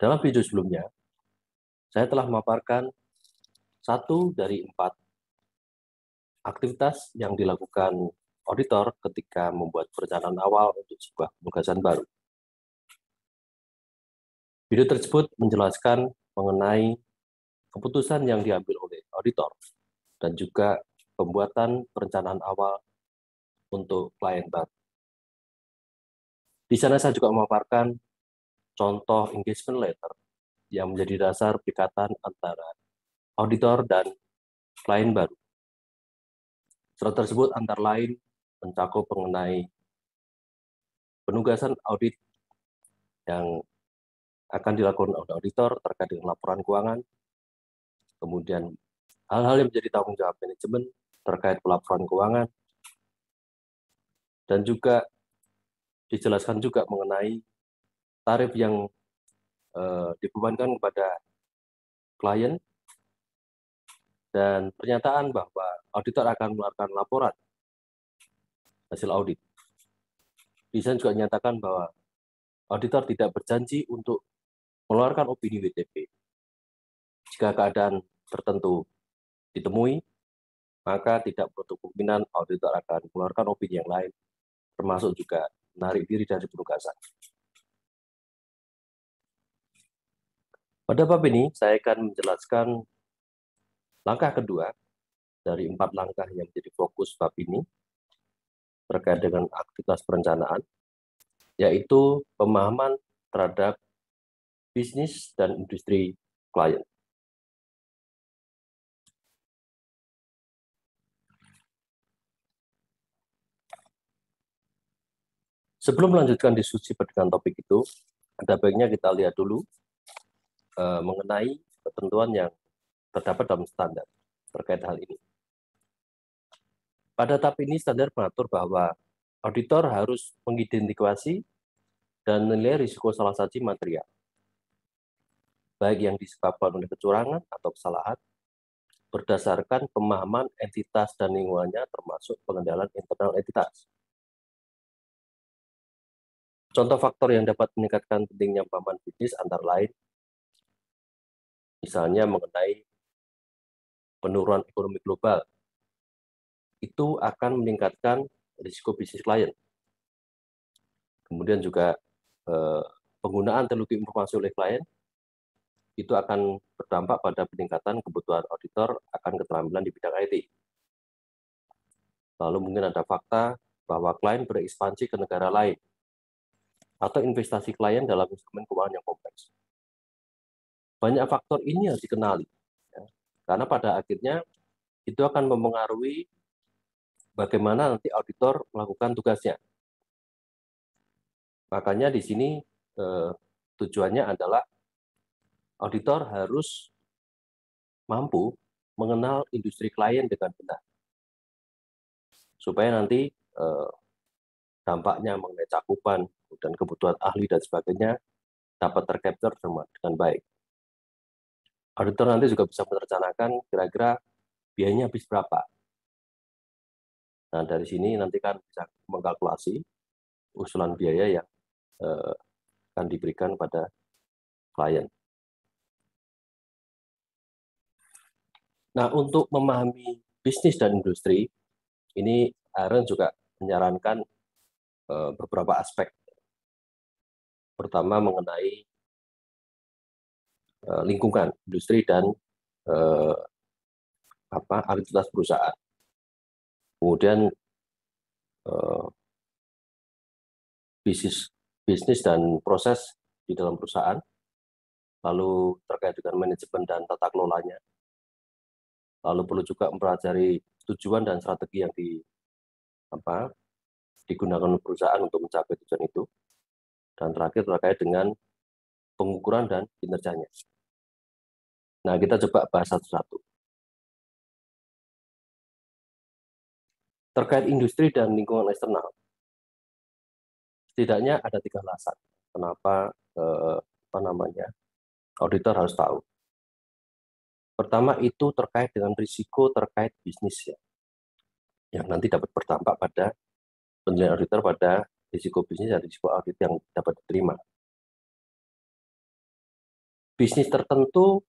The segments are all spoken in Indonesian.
Dalam video sebelumnya, saya telah memaparkan satu dari 4 aktivitas yang dilakukan auditor ketika membuat perencanaan awal untuk sebuah penugasan baru. Video tersebut menjelaskan mengenai keputusan yang diambil oleh auditor dan juga pembuatan perencanaan awal untuk klien baru. Di sana saya juga memaparkan contoh engagement letter yang menjadi dasar ikatan antara auditor dan klien baru. Surat tersebut antara lain mencakup mengenai penugasan audit yang akan dilakukan oleh auditor terkait dengan laporan keuangan, kemudian hal-hal yang menjadi tanggung jawab manajemen terkait pelaporan keuangan, dan juga dijelaskan juga mengenai tarif yang dibebankan kepada klien, dan pernyataan bahwa auditor akan mengeluarkan laporan hasil audit. Di sana juga dinyatakan bahwa auditor tidak berjanji untuk mengeluarkan opini WTP. Jika keadaan tertentu ditemui, maka tidak menutup kemungkinan auditor akan mengeluarkan opini yang lain, termasuk juga menarik diri dari penugasan. Pada bab ini, saya akan menjelaskan langkah kedua dari 4 langkah yang menjadi fokus bab ini terkait dengan aktivitas perencanaan, yaitu pemahaman terhadap bisnis dan industri klien. Sebelum melanjutkan diskusi dengan topik itu, ada baiknya kita lihat dulu mengenai ketentuan yang terdapat dalam standar terkait hal ini. Pada tahap ini, standar mengatur bahwa auditor harus mengidentifikasi dan menilai risiko salah satu material, baik yang disebabkan oleh kecurangan atau kesalahan, berdasarkan pemahaman entitas dan lingkungannya, termasuk pengendalian internal entitas. Contoh faktor yang dapat meningkatkan pentingnya pemahaman bisnis antara lain, misalnya mengenai penurunan ekonomi global, itu akan meningkatkan risiko bisnis klien. Kemudian juga penggunaan teknologi informasi oleh klien, itu akan berdampak pada peningkatan kebutuhan auditor akan keterampilan di bidang IT. Lalu mungkin ada fakta bahwa klien berekspansi ke negara lain, atau investasi klien dalam instrumen keuangan yang kompleks. Banyak faktor ini harus dikenali, ya, karena pada akhirnya itu akan mempengaruhi bagaimana nanti auditor melakukan tugasnya. Makanya di sini tujuannya adalah auditor harus mampu mengenal industri klien dengan benar, supaya nanti dampaknya mengenai cakupan dan kebutuhan ahli dan sebagainya dapat tercapture dengan baik. Auditor nanti juga bisa merencanakan kira-kira biayanya habis berapa. Nah, dari sini nanti kan bisa mengkalkulasi usulan biaya yang akan diberikan pada klien. Nah, untuk memahami bisnis dan industri, ini Aaron juga menyarankan beberapa aspek. Pertama mengenai lingkungan industri dan aktivitas perusahaan. Kemudian bisnis dan proses di dalam perusahaan, lalu terkait dengan manajemen dan tata kelolanya. Lalu perlu juga mempelajari tujuan dan strategi yang digunakan perusahaan untuk mencapai tujuan itu. Dan terakhir terkait dengan pengukuran dan kinerjanya. Nah, kita coba bahas satu-satu. Terkait industri dan lingkungan eksternal, setidaknya ada 3 alasan kenapa auditor harus tahu. Pertama itu terkait dengan risiko terkait bisnis, ya, yang nanti dapat berdampak pada penilaian auditor pada risiko bisnis dan risiko audit yang dapat diterima. bisnis tertentu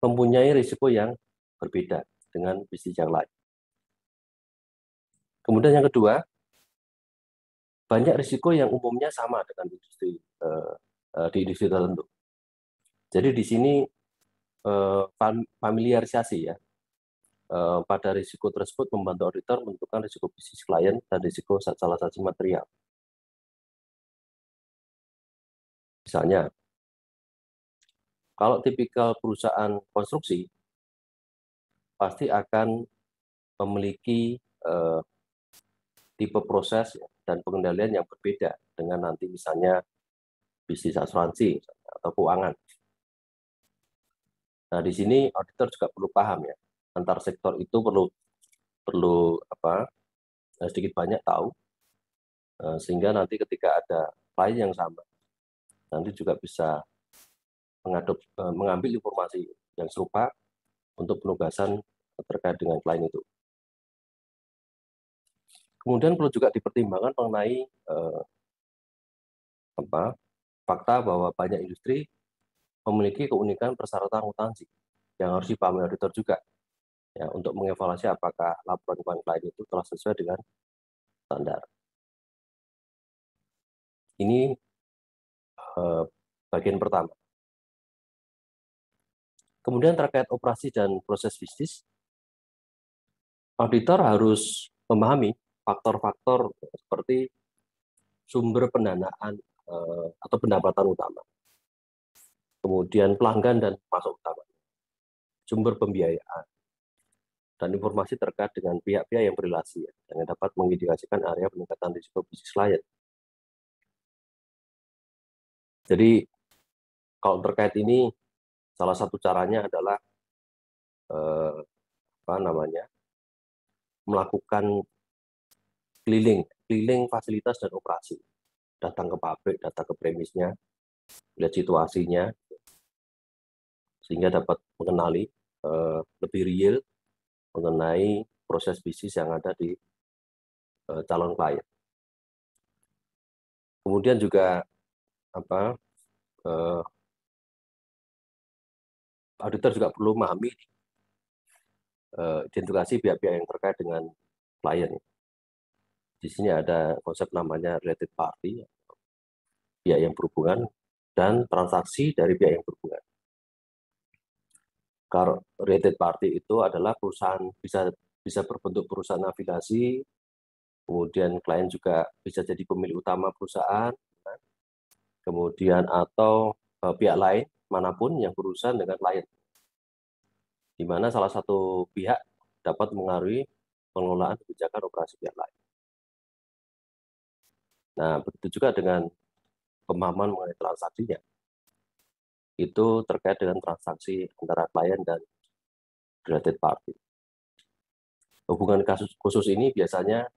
mempunyai risiko yang berbeda dengan bisnis yang lain. Kemudian yang kedua, banyak risiko yang umumnya sama dengan industri di industri tertentu. Jadi di sini familiarisasi ya pada risiko tersebut membantu auditor menentukan risiko bisnis klien dan risiko salah satu material. Misalnya, kalau tipikal perusahaan konstruksi pasti akan memiliki tipe proses dan pengendalian yang berbeda dengan nanti misalnya bisnis asuransi atau keuangan. Nah, di sini auditor juga perlu paham ya, antar sektor itu perlu sedikit banyak tahu, sehingga nanti ketika ada klien yang sama, nanti juga bisa mengambil informasi yang serupa untuk penugasan terkait dengan klien itu. Kemudian perlu juga dipertimbangkan mengenai fakta bahwa banyak industri memiliki keunikan persyaratan akuntansi yang harus dipahami auditor juga ya, untuk mengevaluasi apakah laporan keuangan klien itu telah sesuai dengan standar. Ini bagian pertama. Kemudian terkait operasi dan proses bisnis, auditor harus memahami faktor-faktor seperti sumber pendanaan atau pendapatan utama, kemudian pelanggan dan pasok utama, sumber pembiayaan, dan informasi terkait dengan pihak-pihak yang berrelasi yang dapat mengindikasikan area peningkatan risiko bisnis klien. Jadi kalau terkait ini, salah satu caranya adalah melakukan keliling fasilitas dan operasi, datang ke pabrik, datang ke premisnya, lihat situasinya, sehingga dapat mengenali lebih real mengenai proses bisnis yang ada di calon klien. Kemudian juga auditor juga perlu memahami identifikasi pihak-pihak yang terkait dengan klien. Di sini ada konsep namanya related party, pihak yang berhubungan, dan transaksi dari pihak yang berhubungan. Kalau related party itu adalah perusahaan, bisa berbentuk perusahaan afiliasi, kemudian klien juga bisa jadi pemilik utama perusahaan, kemudian atau pihak lain manapun yang berurusan dengan klien, di mana salah satu pihak dapat mengaruhi pengelolaan kebijakan operasi pihak lain. Nah, begitu juga dengan pemahaman mengenai transaksinya. Itu terkait dengan transaksi antara klien dan related party. Hubungan kasus khusus ini biasanya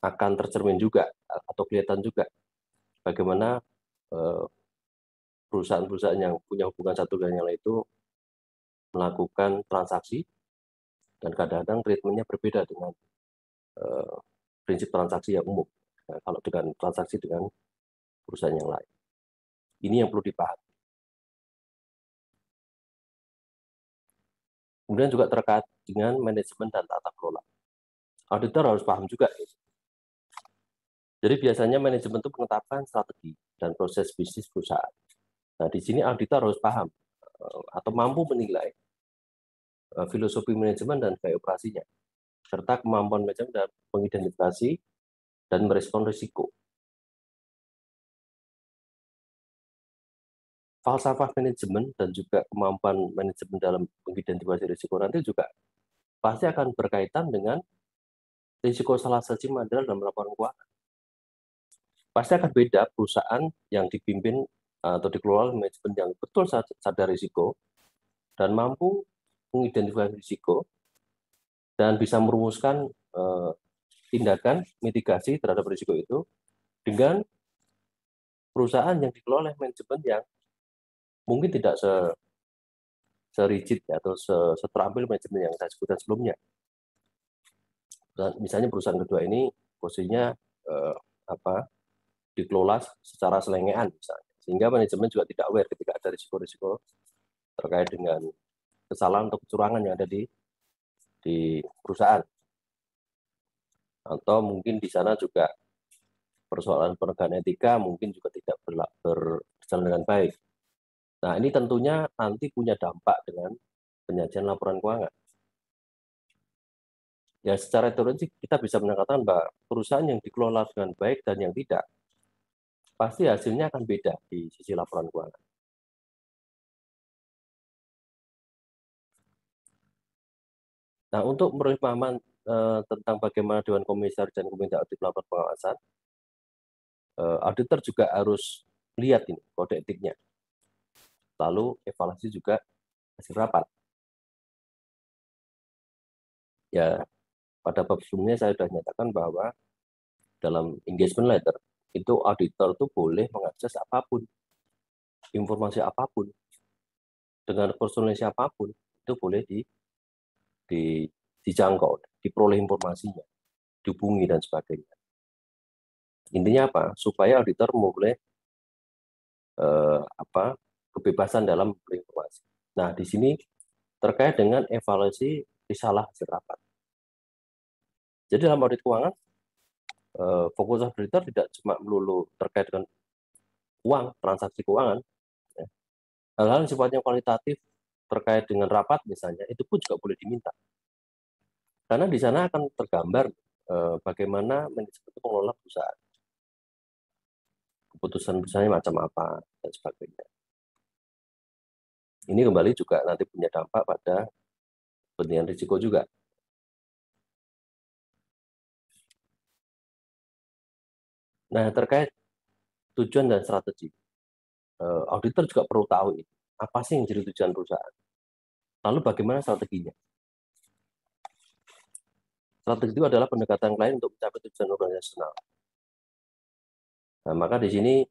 akan tercermin juga atau kelihatan juga bagaimana perusahaan-perusahaan yang punya hubungan satu dengan yang lain itu melakukan transaksi dan kadang-kadang treatmentnya berbeda dengan prinsip transaksi yang umum. Nah, kalau dengan transaksi dengan perusahaan yang lain, ini yang perlu dipahami. Kemudian juga terkait dengan manajemen dan tata kelola. Auditor harus paham juga. Jadi biasanya manajemen itu menetapkan strategi dan proses bisnis perusahaan. Nah, di sini auditor harus paham atau mampu menilai filosofi manajemen dan gaya operasinya, serta kemampuan manajemen dalam mengidentifikasi dan merespon risiko. Falsafah manajemen dan juga kemampuan manajemen dalam mengidentifikasi risiko nanti juga pasti akan berkaitan dengan risiko salah satu material dalam laporan keuangan. Pasti akan beda perusahaan yang dipimpin atau dikelola manajemen yang betul sadar risiko dan mampu mengidentifikasi risiko dan bisa merumuskan tindakan mitigasi terhadap risiko itu, dengan perusahaan yang dikelola oleh manajemen yang mungkin tidak se-rigid atau seterampil manajemen yang saya sebutkan sebelumnya. Dan misalnya perusahaan kedua ini posisinya dikelola secara selengean misalnya. Sehingga manajemen juga tidak aware ketika ada risiko-risiko terkait dengan kesalahan atau kecurangan yang ada di perusahaan. Atau mungkin di sana juga persoalan penegakan etika mungkin juga tidak berjalan dengan baik. Nah, ini tentunya nanti punya dampak dengan penyajian laporan keuangan. Ya, secara teoretik kita bisa mengatakan bahwa perusahaan yang dikelola dengan baik dan yang tidak, pasti hasilnya akan beda di sisi laporan keuangan. Nah, untuk memperoleh pemahaman tentang bagaimana Dewan Komisaris dan Komite Audit melakukan pengawasan, auditor juga harus lihat ini kode etiknya. Lalu evaluasi juga hasil rapat. Ya, pada bab sebelumnya saya sudah nyatakan bahwa dalam engagement letter itu auditor itu boleh mengakses apapun, informasi apapun, dengan personil siapapun itu boleh dijangkau, diperoleh informasinya, dihubungi dan sebagainya. Intinya apa? Supaya auditor memperoleh kebebasan dalam berinformasi. Nah, di sini terkait dengan evaluasi risalah hasil rapat. Jadi dalam audit keuangan, fokus auditor tidak cuma melulu terkait dengan uang, transaksi keuangan. Hal-hal yang sifatnya kualitatif terkait dengan rapat misalnya, itu pun juga boleh diminta. Karena di sana akan tergambar bagaimana manajemen itu mengelola perusahaan. Keputusan perusahaannya macam apa, dan sebagainya. Ini kembali juga nanti punya dampak pada kepentingan risiko juga. Nah, terkait tujuan dan strategi, auditor juga perlu tahu ini. Apa sih yang jadi tujuan perusahaan? Lalu bagaimana strateginya? Strategi itu adalah pendekatan klien untuk mencapai tujuan organisasional. Nah, maka di sini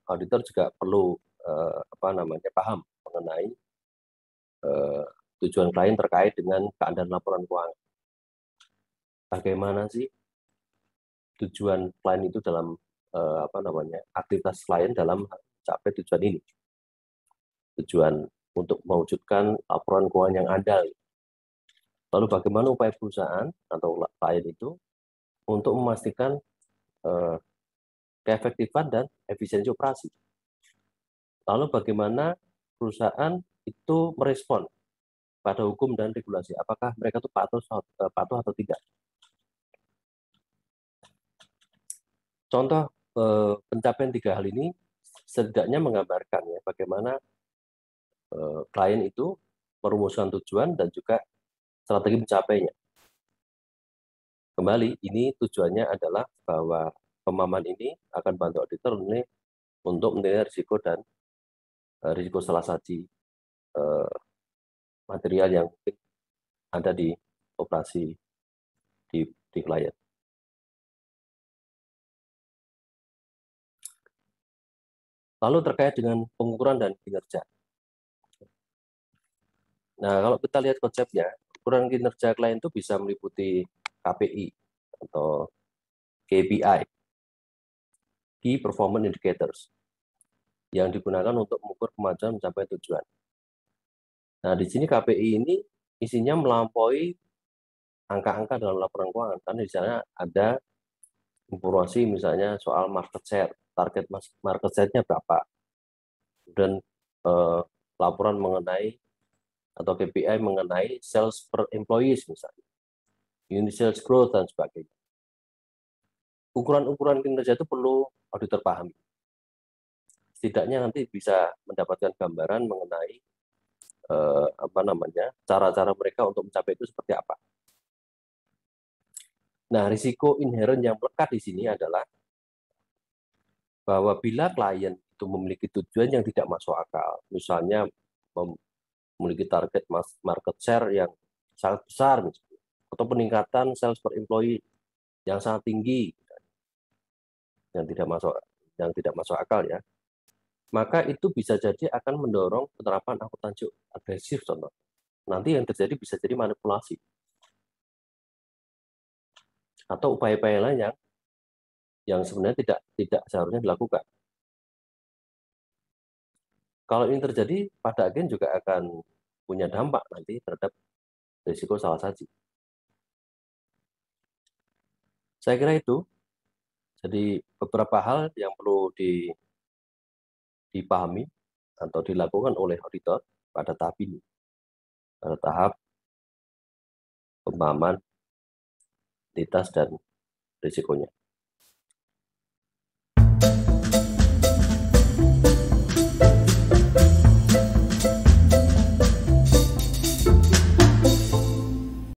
auditor juga perlu paham mengenai tujuan klien terkait dengan keadaan laporan keuangan. Bagaimana sih tujuan klien itu dalam aktivitas klien dalam mencapai tujuan ini? Tujuan untuk mewujudkan laporan keuangan yang andal. Lalu bagaimana upaya perusahaan atau klien itu untuk memastikan keefektifan dan efisiensi operasi. Lalu bagaimana perusahaan itu merespon pada hukum dan regulasi. Apakah mereka itu patuh atau tidak? Contoh pencapaian 3 hal ini setidaknya menggambarkan ya bagaimana klien itu merumuskan tujuan dan juga strategi mencapainya. Kembali, ini tujuannya adalah bahwa pemahaman ini akan bantu auditor ini untuk menilai risiko dan risiko salah satu material yang ada di operasi di klien. Lalu terkait dengan pengukuran dan kinerja. Nah, kalau kita lihat konsepnya, ukuran kinerja klien itu bisa meliputi KPI atau KPI, Key Performance Indicators, yang digunakan untuk mengukur kemajuan mencapai tujuan. Nah, di sini KPI ini isinya melampaui angka-angka dalam laporan keuangan, karena di sana ada informasi misalnya soal market share, target market share-nya berapa, dan laporan mengenai atau KPI mengenai sales per employees misalnya, unit sales growth dan sebagainya. Ukuran-ukuran kinerja itu perlu auditor pahami. Setidaknya nanti bisa mendapatkan gambaran mengenai cara-cara mereka untuk mencapai itu seperti apa. Nah, risiko inherent yang melekat di sini adalah bahwa bila klien itu memiliki tujuan yang tidak masuk akal, misalnya memiliki target market share yang sangat besar, misalnya, atau peningkatan sales per employee yang sangat tinggi, yang tidak masuk akal ya, maka itu bisa jadi akan mendorong penerapan akuntansi agresif contoh. Nanti yang terjadi bisa jadi manipulasi atau upaya-upaya lain yang yang sebenarnya tidak seharusnya dilakukan. Kalau ini terjadi, pada agen juga akan punya dampak nanti terhadap risiko salah saji. Saya kira itu. Jadi beberapa hal yang perlu dipahami atau dilakukan oleh auditor pada tahap ini, pada tahap pemahaman identitas dan risikonya.